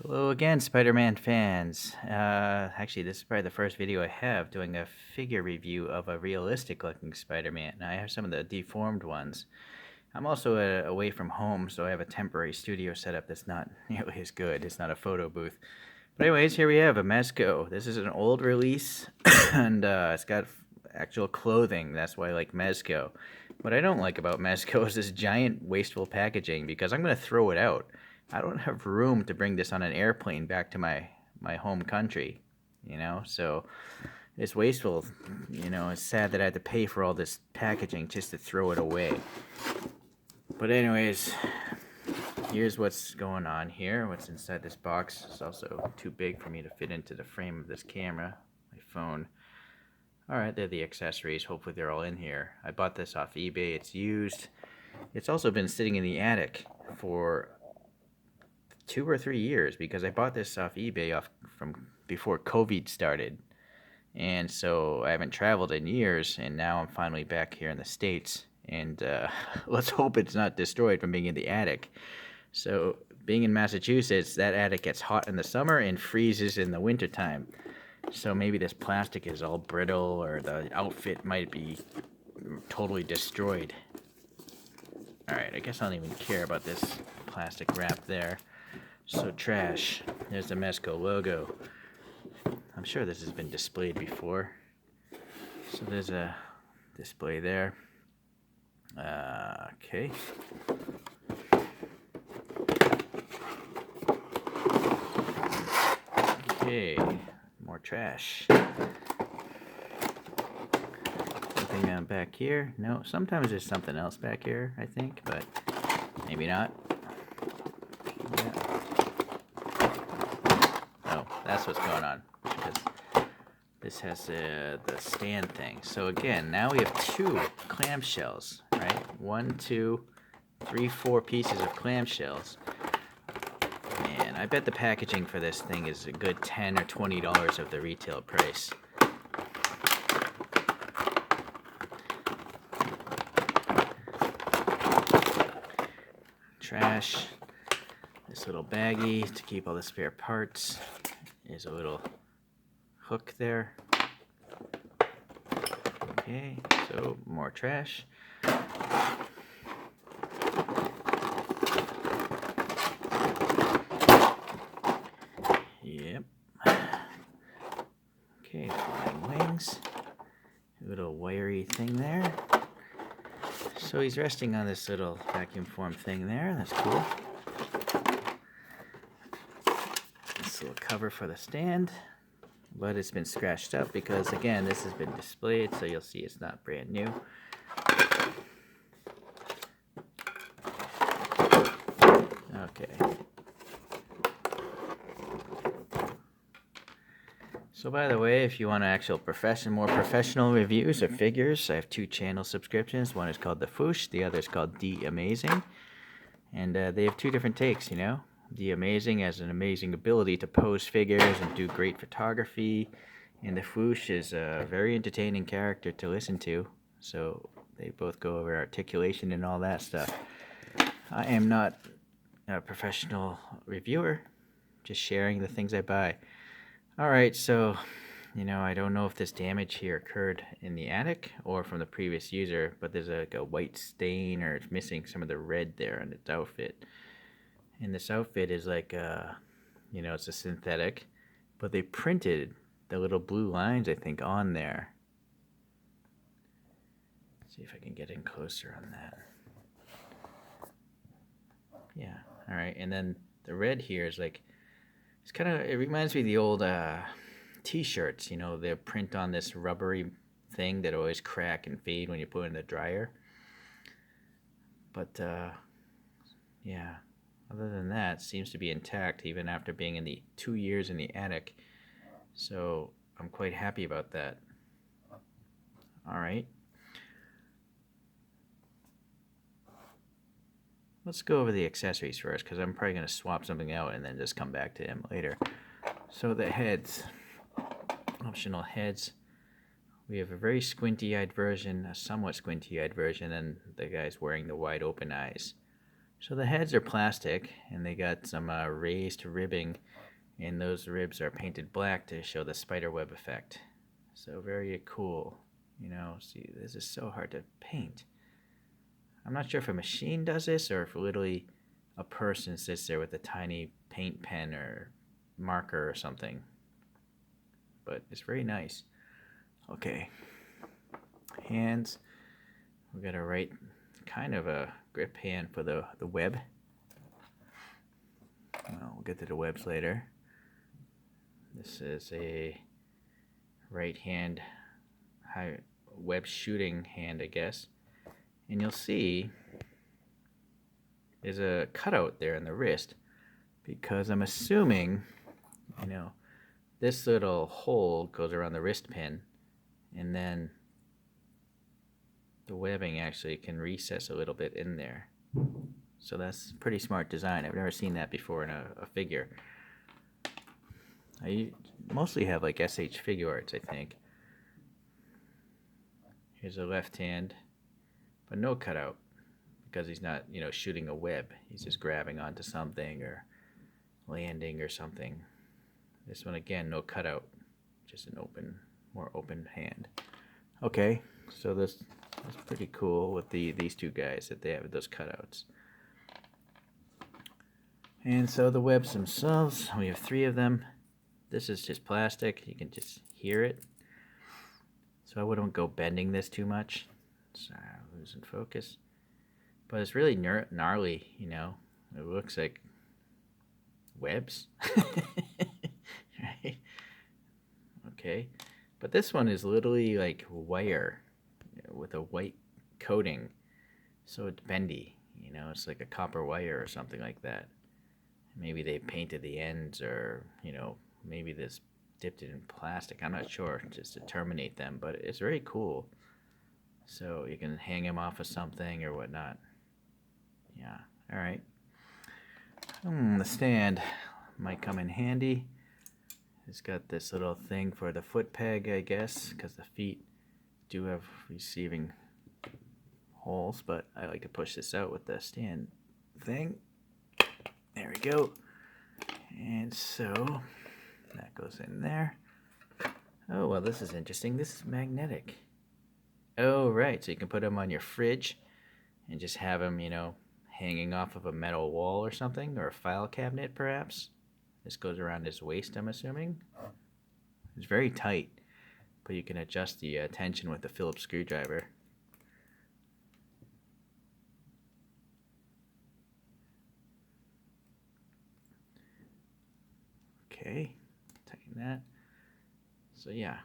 Hello again, Spider-Man fans. Actually, this is probably the first video I have doing a figure review of a realistic-looking Spider-Man. I have some of the deformed ones. I'm also away from home, so I have a temporary studio setup that's not nearly as good. It's not a photo booth. But anyways, here we have a Mezco. This is an old release, and it's got actual clothing. That's why I like Mezco. What I don't like about Mezco is this giant wasteful packaging, because I'm going to throw it out. I don't have room to bring this on an airplane back to my home country, so it's wasteful. It's sad that I had to pay for all this packaging just to throw it away. But anyways, here's what's going on here. What's inside this box is also too big for me to fit into the frame of this camera, my phone. Alright, they're the accessories. Hopefully they're all in here. I bought this off eBay. It's used. It's also been sitting in the attic for 2 or 3 years, because I bought this off eBay from before COVID started, and so I haven't traveled in years, and now I'm finally back here in the States, and let's hope it's not destroyed from being in the attic. So being in Massachusetts, that attic gets hot in the summer and freezes in the wintertime, so maybe this plastic is all brittle, or the outfit might be totally destroyed. Alright, I guess I don't even care about this plastic wrap there. So trash. There's the Mezco logo. I'm sure this has been displayed before. So there's a display there. Okay. Okay. More trash. Something down back here. No, sometimes there's something else back here, I think, but maybe not. That's what's going on, because this has the stand thing. So again, now we have 2 clamshells, right? 1, 2, 3, 4 pieces of clamshells. And I bet the packaging for this thing is a good $10 or $20 of the retail price. Trash. This little baggie to keep all the spare parts. There's a little hook there. Okay, so more trash. Yep. Okay, flying wings. A little wiry thing there. So he's resting on this little vacuum form thing there. That's cool. Little cover for the stand, but it's been scratched up because, again, this has been displayed, so you'll see it's not brand new. Okay. So by the way, if you want actual more professional reviews of figures, I have 2 channel subscriptions. One is called The Foosh, the other is called The Amazing, and they have 2 different takes, The Amazing has an amazing ability to pose figures and do great photography, and the Foosh is a very entertaining character to listen to, so they both go over articulation and all that stuff. I am not a professional reviewer, just sharing the things I buy. Alright, so, I don't know if this damage here occurred in the attic or from the previous user, but there's like a white stain, or it's missing some of the red there on its outfit. And this outfit is like, it's a synthetic, but they printed the little blue lines, I think, on there. Let's see if I can get in closer on that. Yeah, alright, and then the red here is like, it reminds me of the old t-shirts, they print on this rubbery thing that always crack and fade when you put it in the dryer. But, yeah. Other than that, it seems to be intact even after being in the 2 years in the attic. So I'm quite happy about that. Alright. Let's go over the accessories first, because I'm probably going to swap something out and then just come back to him later. So the heads. Optional heads. We have a very squinty-eyed version, a somewhat squinty-eyed version, and the guy's wearing the wide-open eyes. So the heads are plastic, and they got some raised ribbing, and those ribs are painted black to show the spider web effect. So very cool. See, this is so hard to paint. I'm not sure if a machine does this or if literally a person sits there with a tiny paint pen or marker or something. But it's very nice. Okay. Hands. We're going to write kind of a grip hand for the web. Well, we'll get to the webs later. This is a right hand web shooting hand, I guess. And you'll see there's a cutout there in the wrist because I'm assuming, this little hole goes around the wrist pin, and then the webbing actually can recess a little bit in there. So that's pretty smart design. I've never seen that before in a figure. I mostly have like SH Figure Arts, I think. Here's a left hand, but no cutout because he's not, shooting a web. He's just grabbing onto something or landing or something. This one again, no cutout, just an more open hand. Okay, so this is pretty cool with these two guys that they have those cutouts. And so the webs themselves, we have 3 of them. This is just plastic. You can just hear it. So I wouldn't go bending this too much. Sorry, I'm losing focus. But it's really gnarly, It looks like webs. Right? Okay. But this one is literally like wire with a white coating. So it's bendy, It's like a copper wire or something like that. Maybe they painted the ends or, maybe this dipped it in plastic. I'm not sure, just to terminate them, but it's very cool. So you can hang them off of something or whatnot. Yeah, all right. The stand might come in handy. It's got this little thing for the foot peg, I guess, because the feet do have receiving holes, but I like to push this out with the stand thing. There we go. And so that goes in there. Oh, well, this is interesting. This is magnetic. Oh, right. So you can put them on your fridge and just have them, hanging off of a metal wall or something, or a file cabinet, perhaps. This goes around his waist, I'm assuming. It's very tight, but you can adjust the tension with the Phillips screwdriver. Okay, tighten that. So yeah,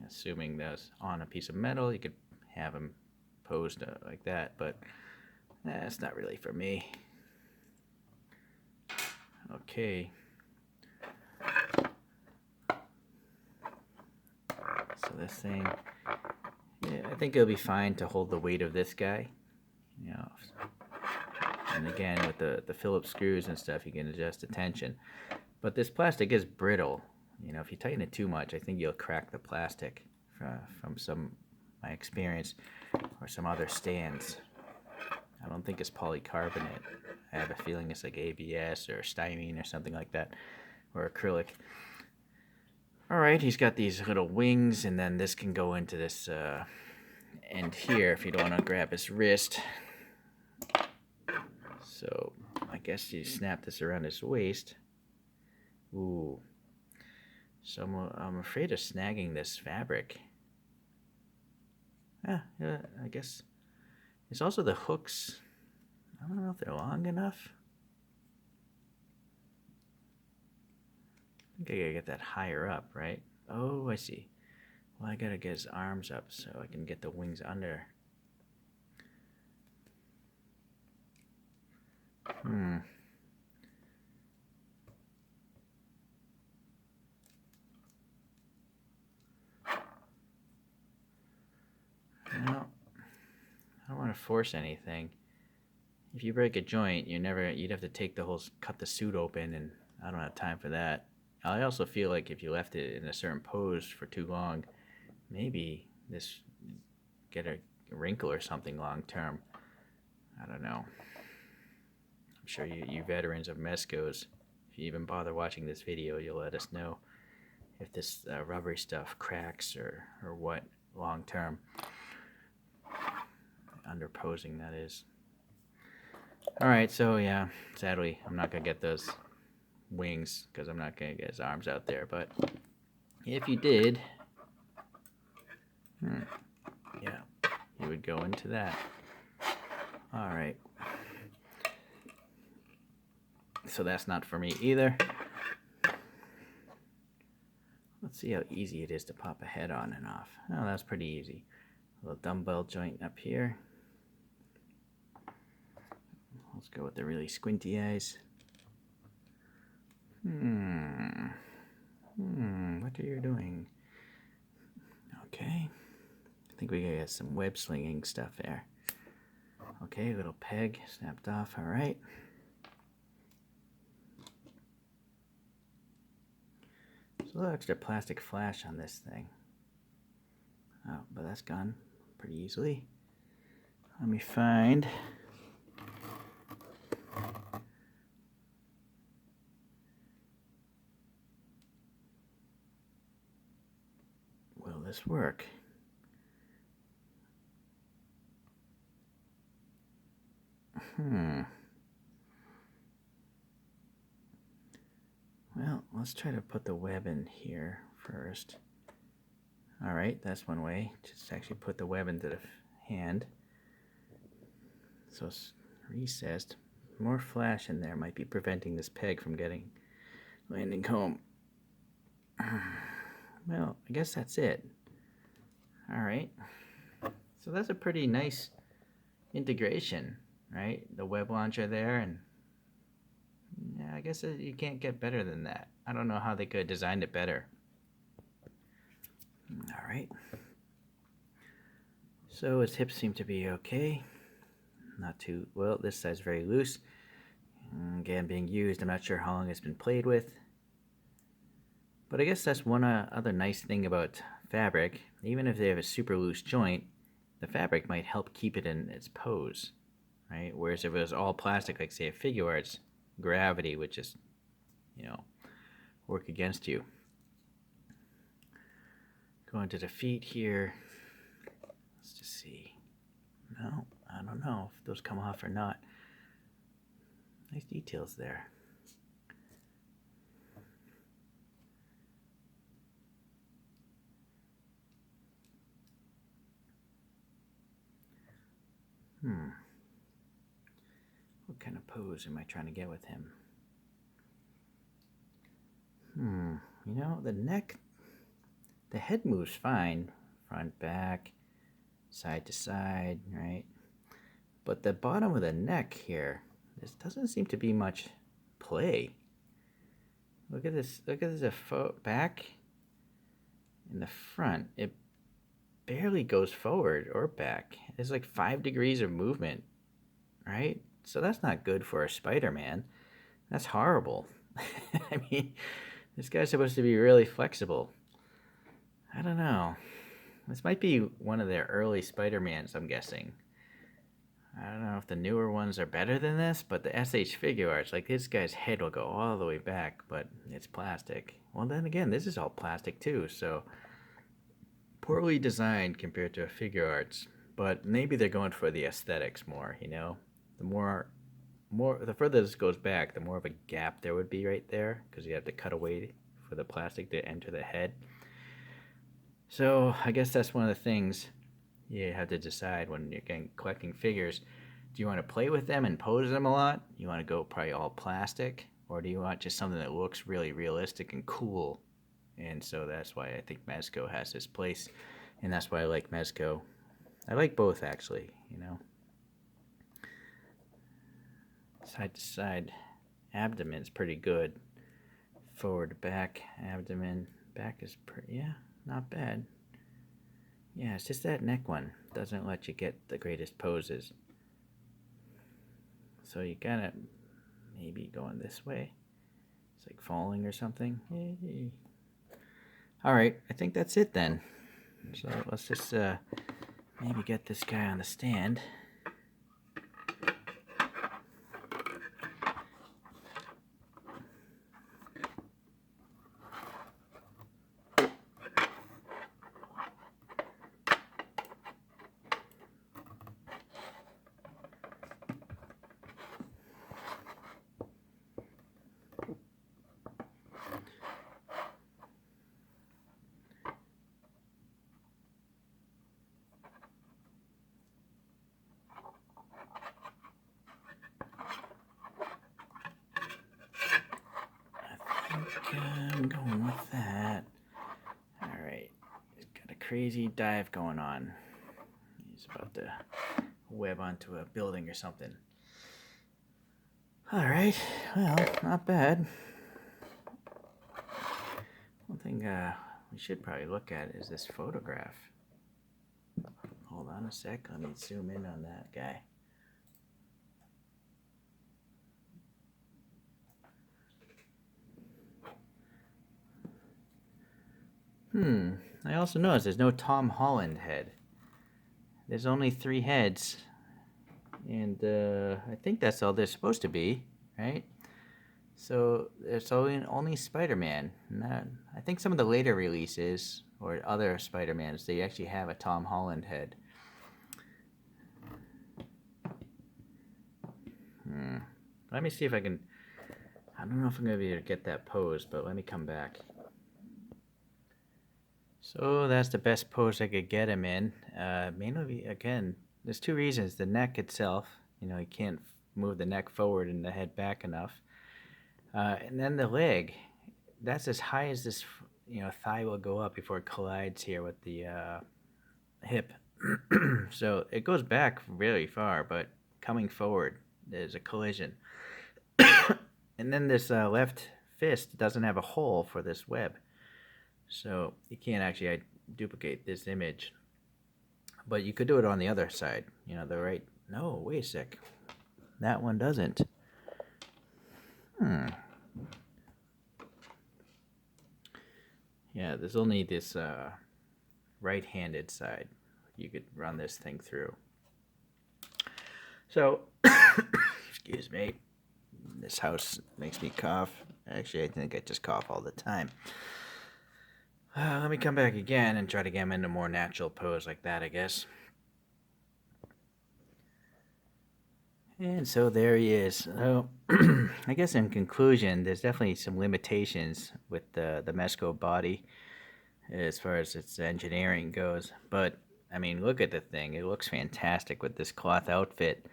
assuming that's on a piece of metal, you could have them posed like that, but that's not really for me. Okay. So this thing, yeah, I think it'll be fine to hold the weight of this guy. And again, with the Phillips screws and stuff, you can adjust the tension. But this plastic is brittle. If you tighten it too much, I think you'll crack the plastic from my experience or some other stands. I don't think it's polycarbonate. I have a feeling it's like ABS or styrene or something like that, or acrylic. All right, he's got these little wings, and then this can go into this end here if you don't want to grab his wrist. So I guess you snap this around his waist. Ooh. So I'm afraid of snagging this fabric. Yeah, I guess. It's also the hooks. I don't know if they're long enough. I think I gotta get that higher up, right? Oh, I see. Well, I gotta get his arms up so I can get the wings under. Well, I don't want to force anything. If you break a joint, you'd have to cut the suit open, and I don't have time for that. I also feel like if you left it in a certain pose for too long, maybe this get a wrinkle or something long term. I don't know. sure you veterans of Mezcos, if you even bother watching this video, you'll let us know if this rubbery stuff cracks or what long term. Underposing, that is. Alright, so yeah, sadly, I'm not going to get those wings because I'm not going to get his arms out there, but if you did, yeah, he would go into that. Alright. So that's not for me either. Let's see how easy it is to pop a head on and off. Oh, that's pretty easy. A little dumbbell joint up here. Let's go with the really squinty eyes. What are you doing? Okay. I think we got some web slinging stuff there. Okay, little peg snapped off. All right. There's a little extra plastic flash on this thing. Oh, but that's gone pretty easily. Let me find. Will this work? Well, let's try to put the web in here first. Alright, that's one way. Just actually put the web into the hand. So it's recessed. More flash in there might be preventing this peg from landing home. Well, I guess that's it. Alright. So that's a pretty nice integration, right? The web launcher there, and yeah, I guess you can't get better than that. I don't know how they could have designed it better. Alright. So his hips seem to be okay. Not too, well, this side's very loose. Again, being used, I'm not sure how long it's been played with. But I guess that's one other nice thing about fabric. Even if they have a super loose joint, the fabric might help keep it in its pose, right? Whereas if it was all plastic, like say a figure arts, gravity would just, work against you. Going to the feet here. Let's just see. No, I don't know if those come off or not. Nice details there. What kind of pose am I trying to get with him? The neck, the head moves fine. Front, back, side to side, right? But the bottom of the neck here, this doesn't seem to be much play. Look at this back in the front. It barely goes forward or back. There's like 5 degrees of movement, right? So that's not good for a Spider-Man. That's horrible. I mean, this guy's supposed to be really flexible. I don't know. This might be one of their early Spider-Mans, I'm guessing. I don't know if the newer ones are better than this, but the SH figure arts, like this guy's head will go all the way back, but it's plastic. Well, then again, this is all plastic too, so poorly designed compared to a figure arts. But maybe they're going for the aesthetics more, The further this goes back, the more of a gap there would be right there, because you have to cut away for the plastic to enter the head. So I guess that's one of the things you have to decide when you're collecting figures. Do you want to play with them and pose them a lot? You want to go probably all plastic? Or do you want just something that looks really realistic and cool? And so that's why I think Mezco has this place. And that's why I like Mezco. I like both, actually, Side to side abdomen's pretty good. Forward to back abdomen. Back is not bad. Yeah, it's just that neck one doesn't let you get the greatest poses. So you gotta maybe going this way. It's like falling or something. Alright, I think that's it then. So let's just maybe get this guy on the stand. I'm going with that. Alright. He's got a crazy dive going on. He's about to web onto a building or something. Alright. Well, not bad. One thing we should probably look at is this photograph. Hold on a sec. Let me zoom in on that guy. I also noticed there's no Tom Holland head. There's only 3 heads. And I think that's all there's supposed to be, right? So it's only Spider-Man. I think some of the later releases or other Spider-Mans, they actually have a Tom Holland head. Let me see if I can... I don't know if I'm going to be able to get that pose, but let me come back. So that's the best pose I could get him in. Mainly, again, there's 2 reasons. The neck itself, you can't move the neck forward and the head back enough. And then the leg, that's as high as this, thigh will go up before it collides here with the hip. So it goes back really far, but coming forward, there's a collision. And then this left fist doesn't have a hole for this web. So you can't actually duplicate this image. But you could do it on the other side. The right... No, wait a sec. That one doesn't. Yeah, there's only this right-handed side you could run this thing through. So, excuse me. This house makes me cough. Actually, I think I just cough all the time. Let me come back again and try to get him into a more natural pose like that, I guess. And so there he is. So, I guess in conclusion, there's definitely some limitations with the Mezco body as far as its engineering goes. But, I mean, look at the thing. It looks fantastic with this cloth outfit.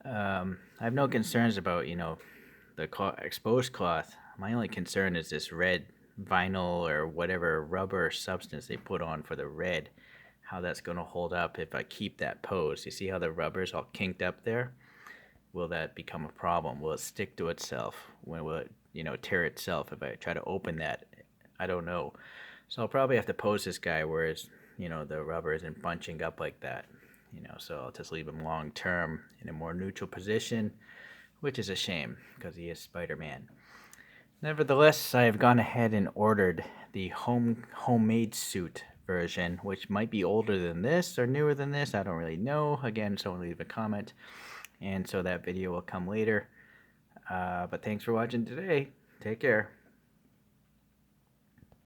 I have no concerns about, the exposed cloth. My only concern is this red vinyl or whatever rubber substance they put on for the red, how that's going to hold up if I keep that pose. You see how the rubber's all kinked up there? Will that become a problem? Will it stick to itself? When will it, tear itself if I try to open that? I don't know. So I'll probably have to pose this guy whereas, the rubber isn't bunching up like that. So I'll just leave him long term in a more neutral position, which is a shame because he is Spider-Man. Nevertheless, I have gone ahead and ordered the homemade suit version, which might be older than this or newer than this. I don't really know. Again, someone leave a comment. And so that video will come later. But thanks for watching today. Take care.